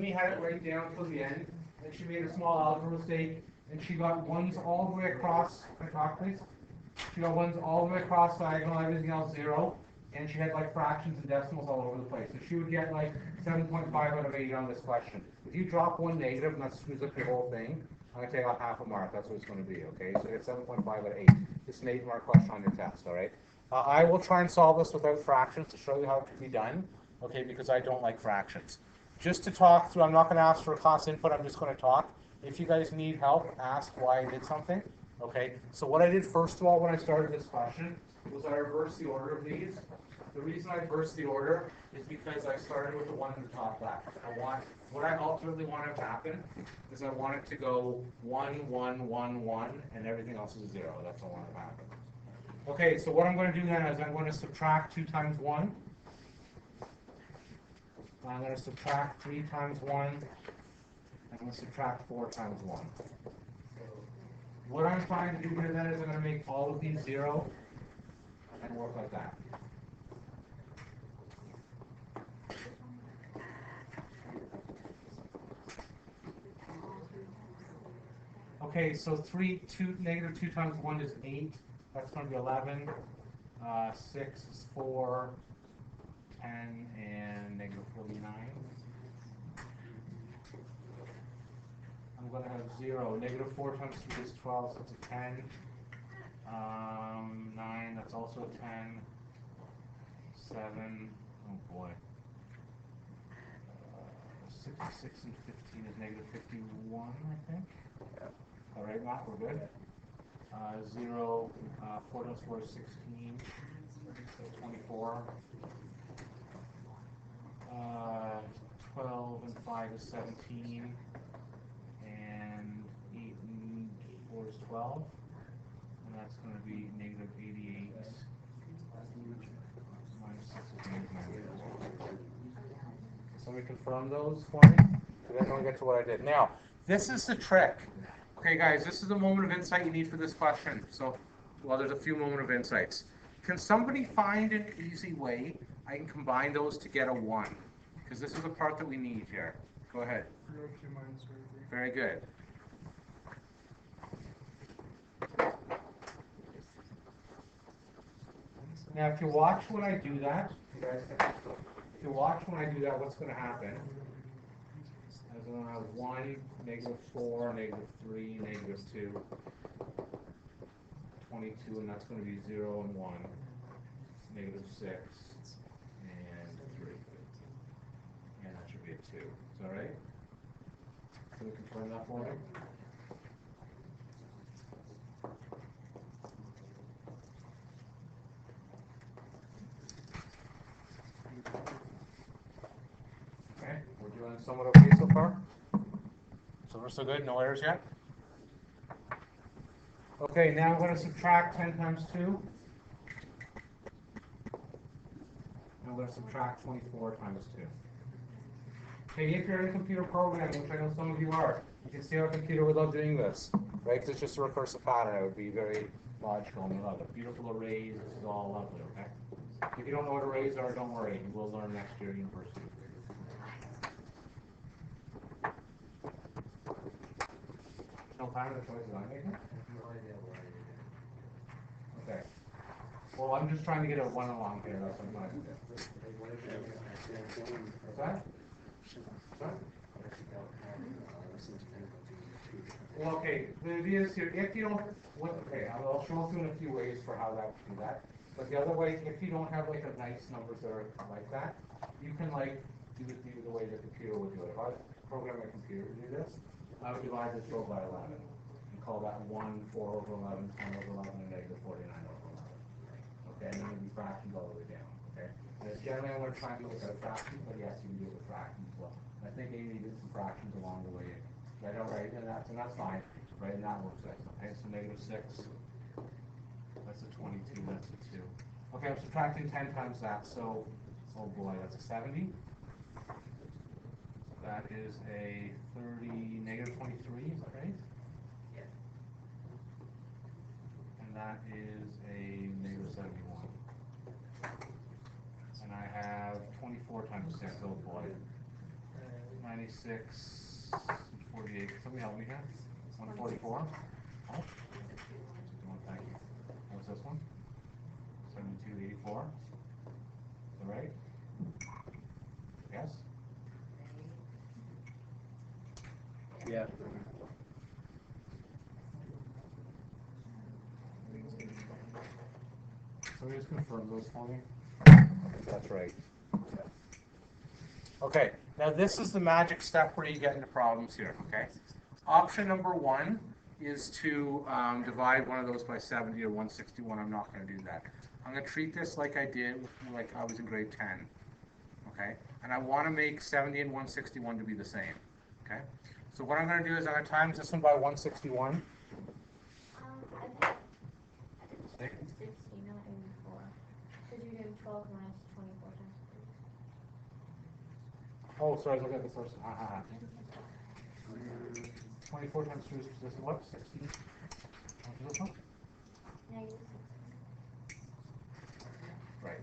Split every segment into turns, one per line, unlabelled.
Amy had it right down till the end, and she made a small algebra mistake, and she got ones all the way across. Can I talk, please? She got ones all the way across diagonal, everything else 0, and she had like fractions and decimals all over the place. So she would get like 7.5 out of 8 on this question. If you drop one negative and that screws up your whole thing, I'm going to take off half a mark. That's what it's going to be, okay? So you get 7.5 out of 8. It's an 8-mark question on your test, all right? I will try and solve this without fractions to show you how it can be done, okay, because I don't like fractions. Just to talk through, I'm not going to ask for class input, I'm just going to talk. If you guys need help, ask why I did something, okay? So what I did first of all when I started this question was I reversed the order of these. The reason I reversed the order is because I started with the one in the top left. What I ultimately want to have happen is I want it to go 1, 1, 1, 1, and everything else is 0. That's what I want to happen. Okay, so what I'm going to do then is I'm going to subtract 2 times 1. I'm going to subtract 3 times 1. I'm going to subtract 4 times 1. What I'm trying to do here then is I'm going to make all of these 0 and work like that. Okay, so negative 2 times 1 is 8. That's going to be 11. 6 is 4. 10 and negative 49. I'm going to have 0. Negative 4 times 3 is 12, so it's a 10. 9, that's also a 10. 7, oh boy. 66 and 15 is negative 51, I think. Yeah. All right, Matt, we're good. 0, 4 times 4 is 16, so 24. 12 and 5 is 17, and 8 and 4 is 12, and that's going to be negative 88 minus 6 is negative 94. Somebody confirm those for me? Because I don't get to what I did. Now, this is the trick. Okay, guys, this is the moment of insight you need for this question. So, well, there's a few moment of insights. Can somebody find an easy way I can combine those to get a 1? Because this is the part that we need here. Go ahead. Very good. Now, if you watch when I do that, if you watch when I do that, what's going to happen? I'm going to have 1, negative 4, negative 3, negative 2, 22, and that's going to be 0 and 1, negative 6, and 3. And that should be a 2. Is that right? Can we confirm that for me? Okay, we're doing somewhat okay so far? So we're so good? No errors yet? Okay, now I'm going to subtract 10 times 2. I'm going to subtract 24 times 2. Okay, if you're in computer programming, which I know some of you are, you can see how a computer would love doing this, right? Because it's just a recursive pattern. It would be very logical, and you love it. Beautiful arrays, this is all lovely, okay? If you don't know what arrays are, don't worry. You will learn next year at university. No time of the choices I'm making? Okay. Well, I'm just trying to get a 1 along here. That's what I'm trying to do. What's that? Well, okay, the idea is here, if you don't, okay, I'll show you in a few ways for how that would do that. But the other way, if you don't have like a nice numbers that are like that, you can like do it the way the computer would do it. If I program a computer to do this, I would divide this row by 11 and call that 1, 4 over 11, 10 over 11, and negative 49 over 11. Okay, and then it'd be fractions all the way down. Okay, and it's generally I'm going to try and do it without fractions, but yes, you can do it with fractions as well. I think Amy did some fractions along the way. Right, all right, and that's fine. Right, and that works out. Okay, so negative 6. That's a 22. That's a 2. Okay, I'm subtracting 10 times that. So, oh boy, that's a 70. That is a 30, negative 23. Is that right? Yeah. And that is a negative 71. And I have 24 times 6. Oh boy. 96, 48. Somebody help me here. 144. Oh, thank you. What's this one? 72, 84. Is that right? Yes?
Yeah.
So just confirm those for me. That's right. Okay, now this is the magic step where you get into problems here, okay? Option number one is to divide one of those by 70 or 161. I'm not going to do that. I'm going to treat this like I did, like I was in grade 10, okay? And I want to make 70 and 161 to be the same, okay? So what I'm going to do is I'm going to times this one by 161.
I did 60, not 84. Because you're doing 12 minus 24 times 3.
Oh, sorry, I was looking at the first one. 24 times 2 is this what? 16? What's this one?
Negative 6.
Right.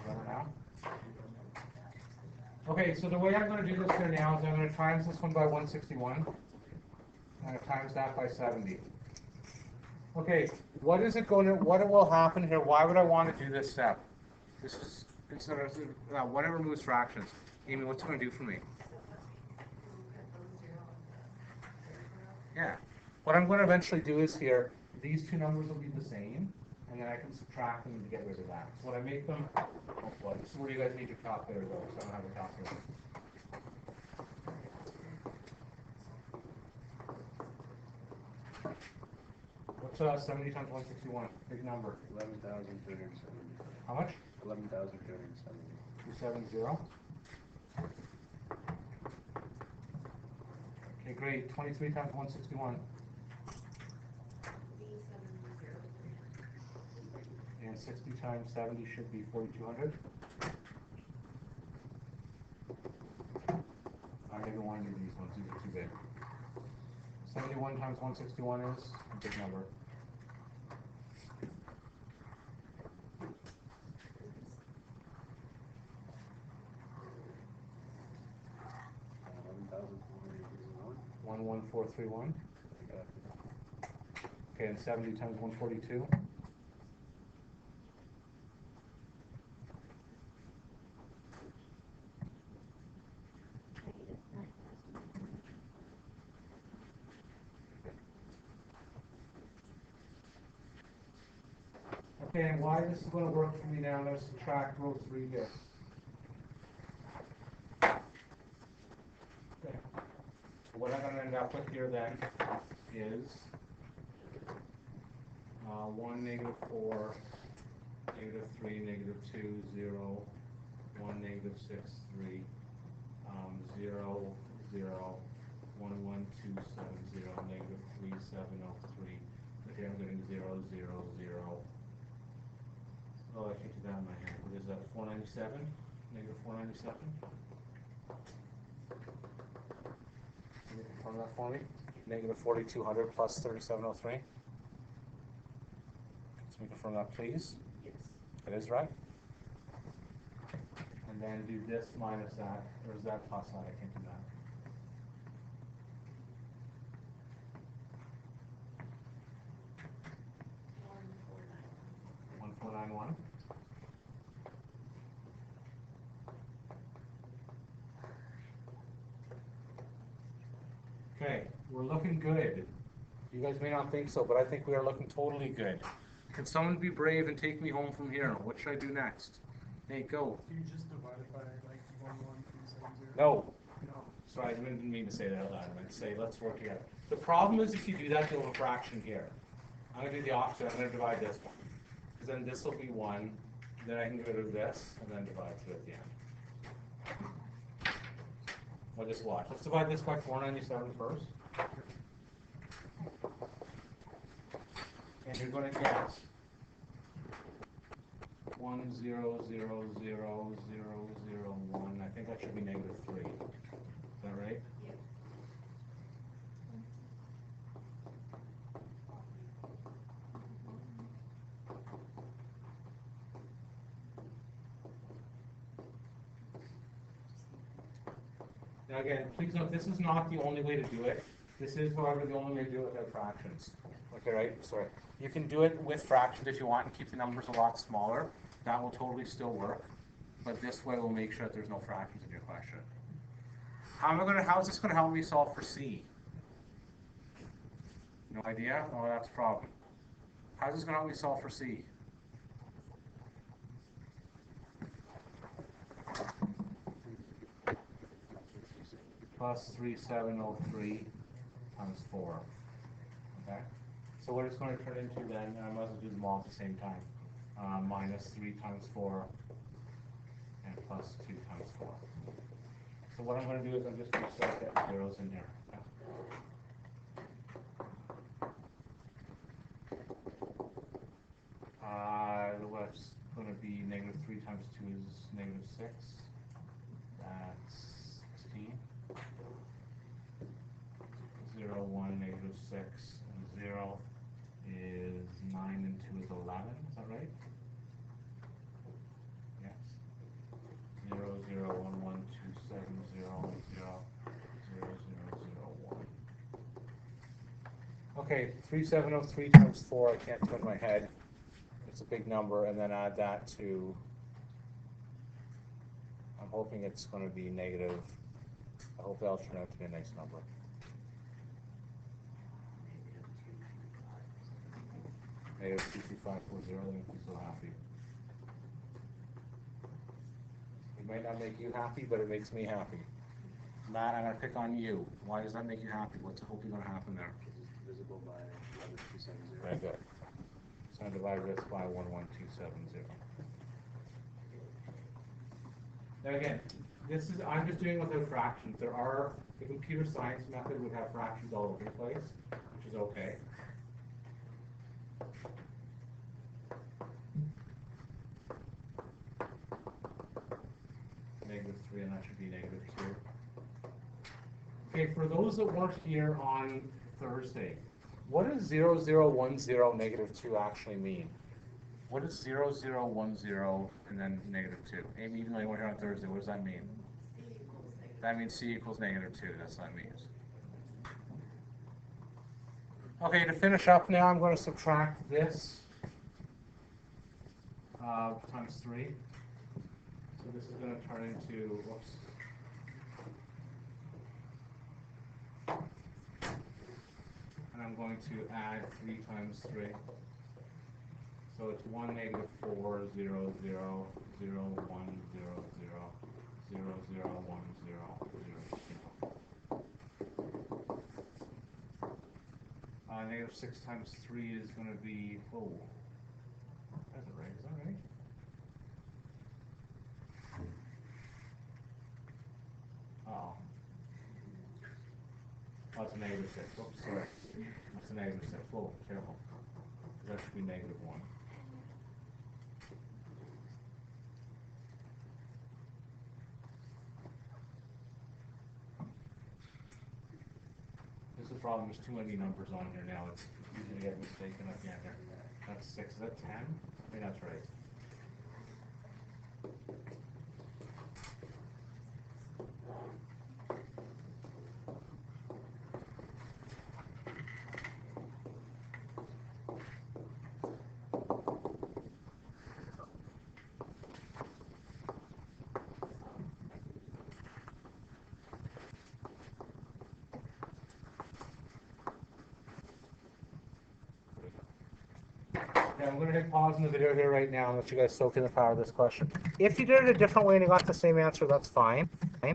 Remember now? Okay, so the way I'm going to do this here now is I'm going to times this one by 161. I'm going to times that by 70. Okay, what will happen here? Why would I want to do this step? This is instead of whatever moves fractions. Amy, what's it going to do for me? Yeah. What I'm going to eventually do is here, these two numbers will be the same, and then I can subtract them to get rid of that. So when I make them, oh boy, this is where you guys need your calculator though, so I don't have a calculator. What's 70 times 161? Big number.
11,370.
How much?
11,370.
270. Okay, great. 23 times 161. And 60 times 70 should be 4,200. I don't even want to do these ones. These are too big. 71 times 161 is a big number. One 1431. Okay, and 70 times 142. Okay, and why this is going to work for me now, I'm going to subtract row 3 here. Okay. So what I'm going to end up with here then is 1, negative 4, negative 3, negative 2, 0, 1, negative 6, 3, 0, 0, 1, 1, 2, 7, 0, negative 3, 7, 0, 3. But here I'm getting 0, 0, 0. Oh, I can't do that in my hand. What is that? 497? Negative 497? Can you confirm that for me? Negative 4,200 plus 3,703. Can you confirm that, please?
Yes.
It is right. And then do this minus that, or is that plus that? I can't do that. One 491. Okay, we're looking good. You guys may not think so, but I think we are looking totally good. Can someone be brave and take me home from here? What should I do next? Nate, go.
Do you just divide it by like 11370?
No.
No.
Sorry, I didn't mean to say that out loud. I meant to say, let's work together. The problem is if you do that, you'll have a fraction here. I'm going to do the opposite. I'm going to divide this one. Because then this will be 1. Then I can get rid of this, and then divide through at the end. Well, just watch. Let's divide this by 497 first. And you're going to get 1, 0, 0, 0, 0, 0, 1. I think that should be negative 3. Is that right?
Yep.
Now again, please note, this is not the only way to do it. This is, however, the only way to do it without fractions. Okay, right, sorry. You can do it with fractions if you want and keep the numbers a lot smaller. That will totally still work. But this way will make sure that there's no fractions in your question. How is this gonna help me solve for C? No idea? Oh, that's a problem. How is this gonna help me solve for C? Plus 3703 times 4. Okay? So what it's going to turn into then, I might as well do them all at the same time. Minus 3 times 4 and plus 2 times 4. So what I'm going to do is I'm just going to start getting zeros in here. Okay? What's going to be negative 3 times 2 is negative 6. That's 16. 0, 1, negative 6, and 0 is 9 and 2 is 11. Is that right? Yes. 0, 0, 1, 1, 2, 7, 0, 0, 0, 0, 0, 1. Okay, 3703 times 4, I can't do it in my head. It's a big number, and then add that to, I'm hoping it's going to be negative, I hope that'll turn out to be a nice number. Negative 22540, that makes me so happy. It might not make you happy, but it makes me happy. Matt, I'm going to pick on you. Why does that make you happy? What's hopefully going to happen there?
Divisible by 11270.
Very good. So I'm going to divide this by 11270. Now again, I'm just doing without fractions. The computer science method would have fractions all over the place, which is okay. Negative 3, and that should be negative 2. Okay, for those that weren't here on Thursday, what does 0010 negative 2 actually mean? What does 0010 and then negative 2? Amy, even though you weren't here on Thursday, what does that mean? That means C equals negative 2. That's what that means. Okay, to finish up now, I'm going to subtract this times 3. So this is going to turn into, whoops. And I'm going to add 3 times 3. So it's 1, negative 4, 0, 0, 0, 1, 0, 0, 0, 0, 1, 0, 0. Negative 6 times 3 is going to be, oh, that's right, is that right? Oh. Oh, it's a negative 6. Oops, sorry. That's a negative 6. Whoa, careful. That should be negative 1. This is the problem. There's too many numbers on here now. It's easy to get mistaken at the end there. That's 6. Is that 10? I think that's right. Yeah, I'm going to hit pause in the video here right now and let you guys soak in the power of this question. If you did it a different way and you got the same answer, that's fine.